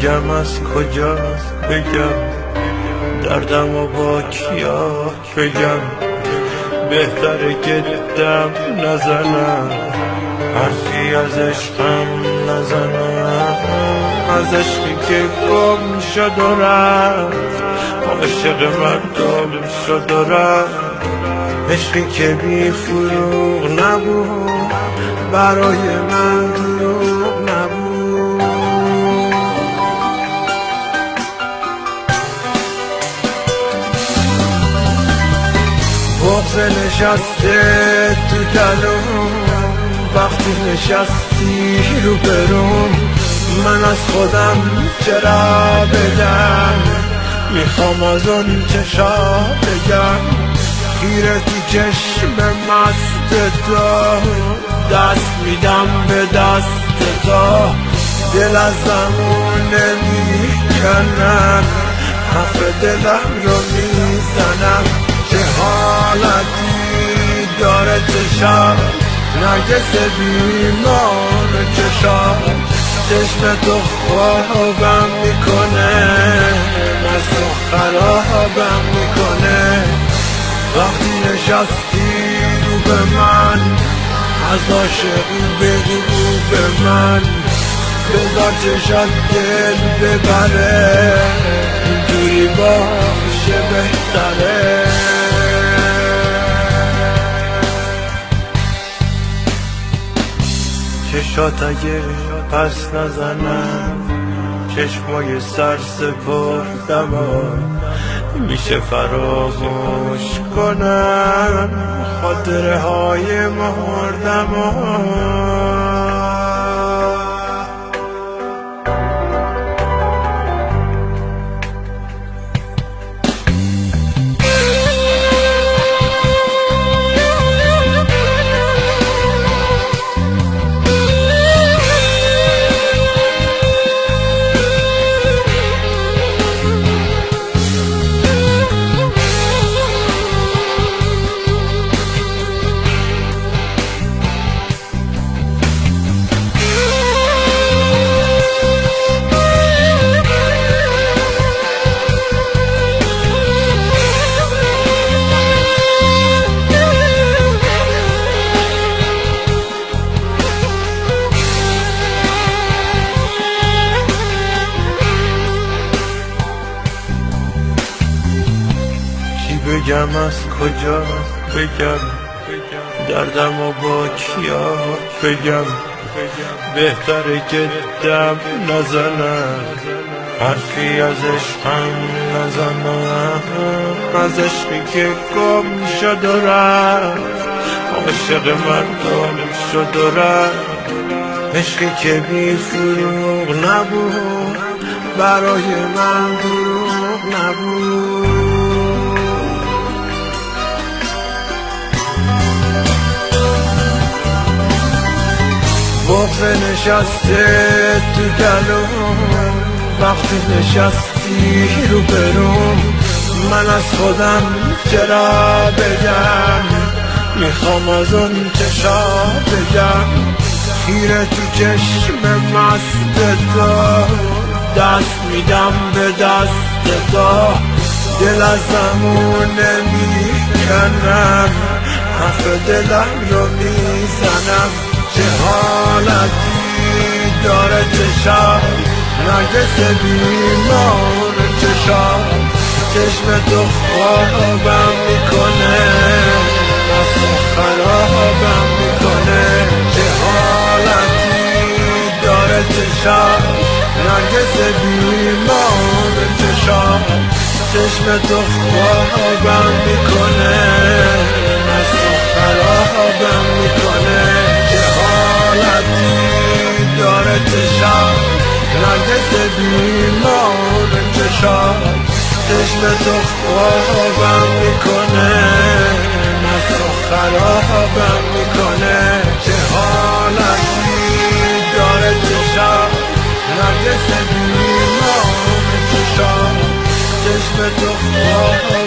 بگم از کجا بگم دردم و با کیا بگم بهتره که دم نزنم حرفی از عشقم نزنم از عشقی که گم شد و رفت عاشق مردم شد و رفت عشقی که بی فروغ نبود برای من دروغ نبود بغض نشسته تو دلم وقتی نشستی رو برم من از خودم چرا بدم میخوام از اون چشا بگم خیره تو چشم مست تو دست میدم به دست تو دل از زمون نمیکنم حرف دلم رو میزنم چه حالتی داره چشم نرگس بیمار چشم چشم تو خوابم میکنه مست و خرابم میکنه وقتی نشستی رو به من از عاشقی بگو به من بذار چشات دل ببره اینجوری باشه بهتره چشات اگه پس نزنم چشمای سر سپردم میشه فراموش کنم خاطره های مردم بگم از کجا بگم دردم و با کیا بگم بهتره که دم نزنم حرفی از عشقم نزنم از عشقی که گم شد و رفت عاشق مردم شد و رفت عشقی که بی فروغ نبود برای من دروغ نبود بغض نشسته تو دلم وقتی نشستی رو برم من از خودم چرا بگم میخوام از اون چشا بگم خیره تو چشم مست تو دست میدم به دست تو دل از زمون نمیکنم حرف دلم رو میزنم چه حالتی داره چشم نرگس بیمار چشم چشم تو خوابم میکنه مست و خرابم میکنه چه حالتی داره چشم نرگس بیمار چشم چشم تو خوابم میکنه مست و خرابم میکنه داره چشم نرگس بیمار چشم چشم تو خوابم میکنه خرابم میکنه، چه حالتی داره چشم نرگس بیمار چشم، چشم تو خواب